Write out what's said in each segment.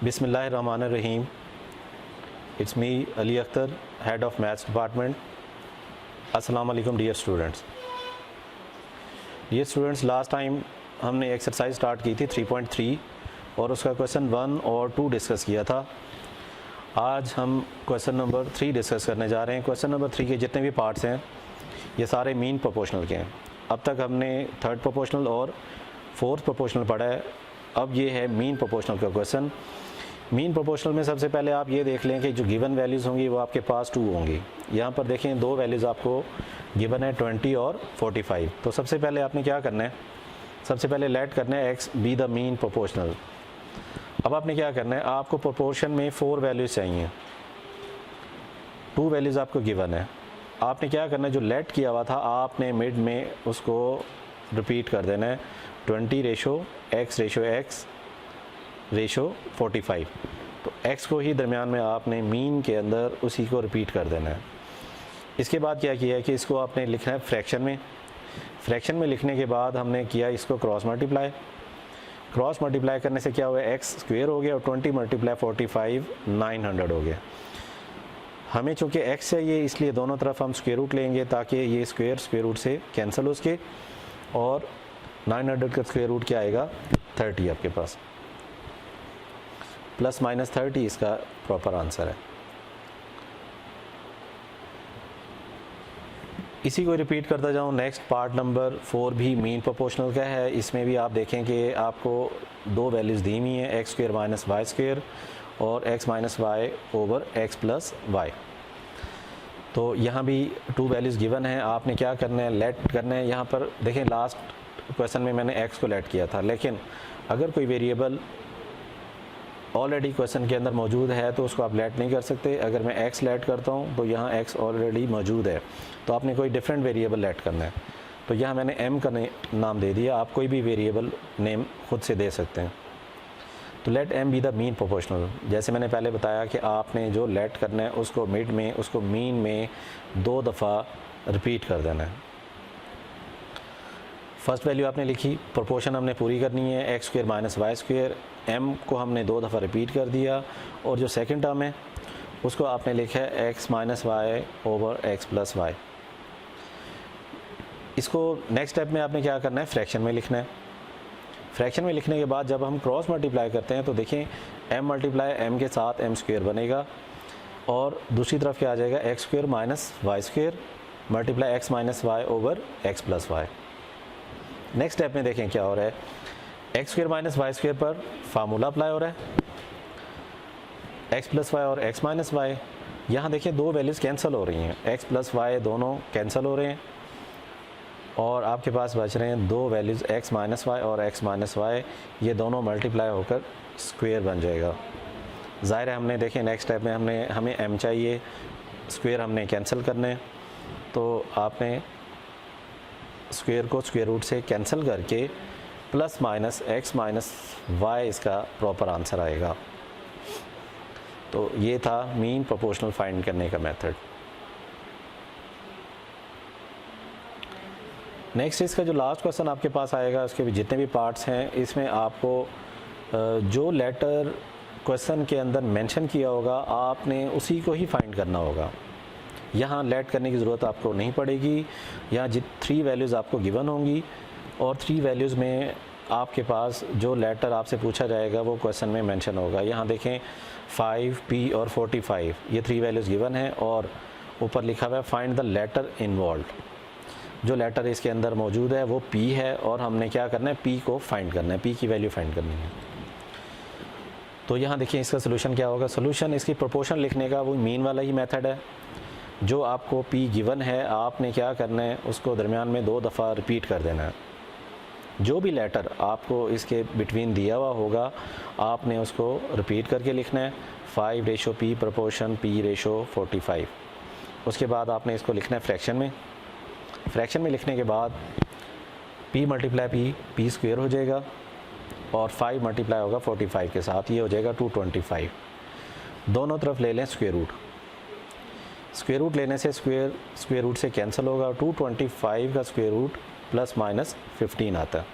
Bismillahirrahmanirrahim. It's me, Ali Akhtar, Head of Maths Department. Assalamu alaikum dear students. Dear students, last time हमने exercise start की थी 3.3 और उसका question 1 और 2 discuss किया था। आज हम क्वेश्चन नंबर 3 डिस्कस करने जा रहे हैं। क्वेश्चन नंबर 3 के जितने भी पार्ट्स हैं ये सारे मीन प्रोपोर्शनल के हैं। अब तक हमने थर्ड प्रोपोर्शनल और फोर्थ प्रोपोर्शनल पढ़ा है। अब ये है मीन प्रोपोर्शनल का क्वेश्चन। मीन प्रोपोर्शनल में सबसे पहले आप ये देख लें कि जो गिवन वैल्यूज़ होंगी वो आपके पास 2 होंगी। यहाँ पर देखें 2 वैल्यूज़ आपको गिवन है 20 और 45। तो सबसे पहले आपने क्या करना है, सबसे पहले लेट करना है x B the mean proportional. अब आपने क्या करना है, आपको प्रोपोर्शन में 4 वैल्यूज़ चाहिए, 2 वैल्यूज़ आपको गिवन है। आपने क्या करना है, जो लेट किया हुआ था आपने मिड में उसको रिपीट कर देना है 20 रेशो x रेशो 45। तो x को ही दरमियान में आपने मीन के अंदर उसी को रिपीट कर देना है। इसके बाद क्या किया है कि इसको आपने लिखना है फ्रैक्शन में। फ्रैक्शन में लिखने के बाद हमने किया इसको क्रॉस मल्टीप्लाई करने से क्या हुआ, x स्क्वायर हो गया और 20 मल्टीप्लाई 45 900 हो गया। हमें चूँकि x चाहिए इसलिए दोनों तरफ हम स्क्वायर रूट लेंगे ताकि ये स्क्वायर रूट से कैंसिल हो सके और 900 का स्क्वायर रूट क्या आएगा 30 आपके पास, प्लस माइनस 30 इसका प्रॉपर आंसर है। इसी को रिपीट करता जाऊँ। नेक्स्ट पार्ट नंबर 4 भी मीन प्रोपोर्शनल का है। इसमें भी आप देखें कि आपको 2 वैल्यूज़ दी हुई हैं, x square minus Y square और x minus Y over x plus y. तो यहाँ भी 2 वैल्यूज़ गिवन हैं। आपने क्या करना है, लेट करना है। यहाँ पर देखें लास्ट क्वेश्चन में मैंने x को लेट किया था, लेकिन अगर कोई वेरिएबल ऑलरेडी क्वेश्चन के अंदर मौजूद है तो उसको आप लेट नहीं कर सकते। अगर मैं x लेट करता हूँ तो यहाँ x ऑलरेडी मौजूद है, तो आपने कोई डिफरेंट वेरिएबल लेट करना है। तो यहाँ मैंने m का नाम दे दिया, आप कोई भी वेरिएबल नेम खुद से दे सकते हैं। तो let m be the mean proportional. जैसे मैंने पहले बताया कि आपने जो लेट करना है उसको मिड में, उसको मीन में 2 दफ़ा रिपीट कर देना है। फर्स्ट वैल्यू आपने लिखी, प्रोपोर्शन हमने पूरी करनी है, x square minus Y square. m को हमने 2 दफ़ा रिपीट कर दिया और जो सेकंड टर्म है उसको आपने लिखा है x minus Y over x plus y. इसको नेक्स्ट स्टेप में आपने क्या करना है, फ्रैक्शन में लिखना है। फ्रैक्शन में लिखने के बाद जब हम क्रॉस मल्टीप्लाई करते हैं तो देखें m मल्टीप्लाई m के साथ m स्क्वायर बनेगा और दूसरी तरफ क्या आ जाएगा, x square minus Y square multiply x minus Y over x plus Y. Next step में देखें क्या हो रहा है, x square minus Y square पर फार्मूला अप्लाई हो रहा है, x प्लस वाई और x माइनस वाई। यहाँ देखिए 2 वैल्यूज़ कैंसिल हो रही हैं, x प्लस वाई दोनों कैंसिल हो रहे हैं और आपके पास बच रहे हैं 2 वैल्यूज़ x माइनस वाई और x माइनस वाई। ये दोनों मल्टीप्लाई होकर स्क्वायर बन जाएगा। ज़ाहिर है हमने देखें नेक्स्ट स्टेप में हमें m चाहिए, स्क्वायर हमने कैंसिल करना है। तो आपने स्क्वायर को स्क्वायर रूट से कैंसिल करके plus minus x minus y इसका प्रॉपर आंसर आएगा। तो ये था मीन प्रोपोर्शनल फाइंड करने का मेथड। नेक्स्ट इसका जो लास्ट क्वेश्चन आपके पास आएगा, उसके भी जितने भी पार्ट्स हैं इसमें आपको जो लेटर क्वेश्चन के अंदर मेंशन किया होगा आपने उसी को ही फाइंड करना होगा। यहाँ लेट करने की ज़रूरत आपको नहीं पड़ेगी। यहाँ 3 वैल्यूज़ आपको गिवन होंगी और 3 वैल्यूज़ में आपके पास जो लेटर आपसे पूछा जाएगा वो क्वेश्चन में मेंशन होगा। यहाँ देखें 5, p और 45 ये 3 वैल्यूज़ गिवन हैं और ऊपर लिखा हुआ है फाइंड द लेटर इन्वॉल्व। जो लेटर इसके अंदर मौजूद है वो p है और हमने क्या करना है, p को फाइंड करना है, p की वैल्यू फाइंड करनी है। तो यहाँ देखिए इसका सोल्यूशन क्या होगा। सोल्यूशन इसकी प्रोपोर्शन लिखने का वो मीन वाला ही मेथड है। जो आपको p गिवन है आपने क्या करना है, उसको दरमियान में 2 दफ़ा रिपीट कर देना है। जो भी लेटर आपको इसके बिटवीन दिया हुआ होगा आपने उसको रिपीट करके लिखना है। 5 ratio p proportion p ratio 45। उसके बाद आपने इसको लिखना है फ्रैक्शन में। फ्रैक्शन में लिखने के बाद p मल्टीप्लाई p स्क्वायर हो जाएगा और 5 मल्टीप्लाई होगा 45 के साथ, ये हो जाएगा 225। दोनों तरफ ले लें स्क्वायर रूट। स्क्वायर रूट लेने से स्क्वायर रूट से कैंसिल होगा। 225 का स्क्वायर रूट प्लस माइनस 15 आता है।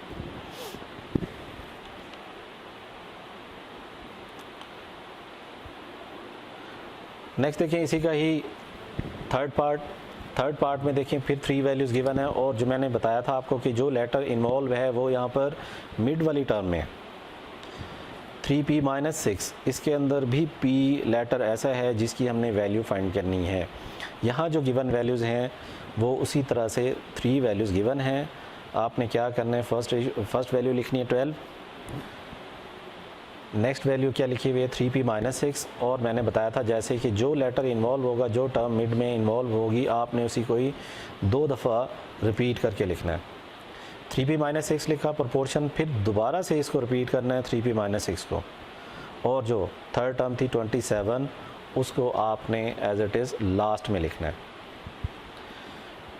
नेक्स्ट देखें इसी का ही थर्ड पार्ट में देखें फिर 3 वैल्यूज़ गिवन है, और जो मैंने बताया था आपको कि जो लेटर इन्वॉल्व है वो यहाँ पर मिड वाली टर्म में 3p-6, इसके अंदर भी p लेटर ऐसा है जिसकी हमने वैल्यू फाइंड करनी है। यहाँ जो गिवन वैल्यूज़ हैं वो उसी तरह से 3 वैल्यूज़ गिवन हैं। आपने क्या करना है, फर्स्ट वैल्यू लिखनी है 12, नेक्स्ट वैल्यू क्या लिखी हुई है 3p-6, और मैंने बताया था जैसे कि जो लेटर इन्वॉल्व होगा, जो टर्म मिड में इन्वॉल्व होगी, आपने उसी को ही 2 दफ़ा रिपीट करके लिखना है। 3p-6 लिखा प्रोपोर्शन, फिर दोबारा से इसको रिपीट करना है 3p-6 को, और जो थर्ड टर्म थी 27 उसको आपने एज इट इज़ लास्ट में लिखना है।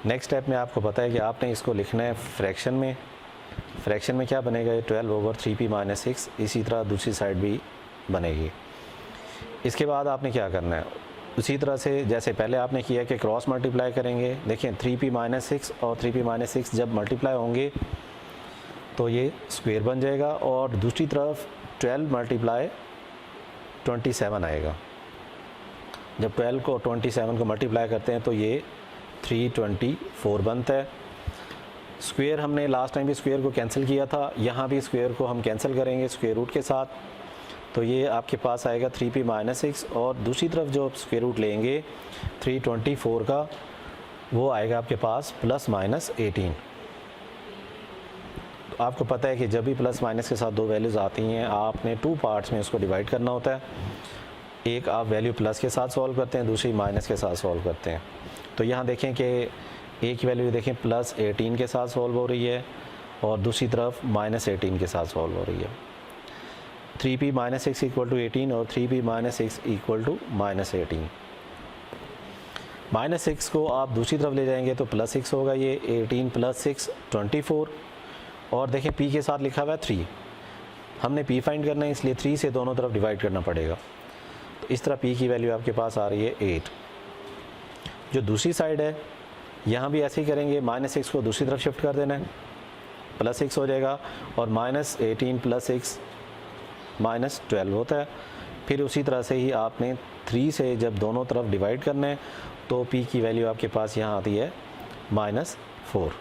नेक्स्ट स्टेप में आपको पता है कि आपने इसको लिखना है फ्रैक्शन में। फ्रैक्शन में क्या बनेगा, ये 12/3p-6, इसी तरह दूसरी साइड भी बनेगी। इसके बाद आपने क्या करना है, उसी तरह से जैसे पहले आपने किया कि क्रॉस मल्टीप्लाई करेंगे। देखें 3p-6 और 3p-6 जब मल्टीप्लाई होंगे तो ये स्क्वायर बन जाएगा, और दूसरी तरफ 12 × 27 आएगा। जब 12 को 27 को मल्टीप्लाई करते हैं तो ये 324 बनता है। स्क्वायर हमने लास्ट टाइम भी स्क्वायर को कैंसिल किया था, यहाँ भी स्क्वायर को हम कैंसिल करेंगे स्क्वायर रूट के साथ, तो ये आपके पास आएगा 3p-6, और दूसरी तरफ जो स्क्वायर रूट लेंगे 324 का वो आएगा आपके पास +-18। तो आपको पता है कि जब भी प्लस माइनस के साथ 2 वैल्यूज़ आती हैं आपने 2 पार्ट्स में उसको डिवाइड करना होता है। एक आप वैल्यू प्लस के साथ सॉल्व करते हैं, दूसरी माइनस के साथ सॉल्व करते हैं। तो यहाँ देखें कि एक वैल्यू देखें +18 के साथ सॉल्व हो रही है और दूसरी तरफ -18 के साथ सॉल्व हो रही है। 3p-6 = 18 और 3p-6 = -18। -6 को आप दूसरी तरफ ले जाएंगे तो +6 होगा, ये 18 + 6 24, और देखें p के साथ लिखा हुआ है 3, हमने p फाइंड करना है इसलिए 3 से दोनों तरफ डिवाइड करना पड़ेगा। तो इस तरह p की वैल्यू आपके पास आ रही है 8। जो दूसरी साइड है यहाँ भी ऐसे ही करेंगे, -6 को दूसरी तरफ शिफ्ट कर देना है, +6 हो जाएगा, और -18 + 6 -12 होता है। फिर उसी तरह से ही आपने 3 से जब दोनों तरफ डिवाइड करना है तो p की वैल्यू आपके पास यहाँ आती है -4।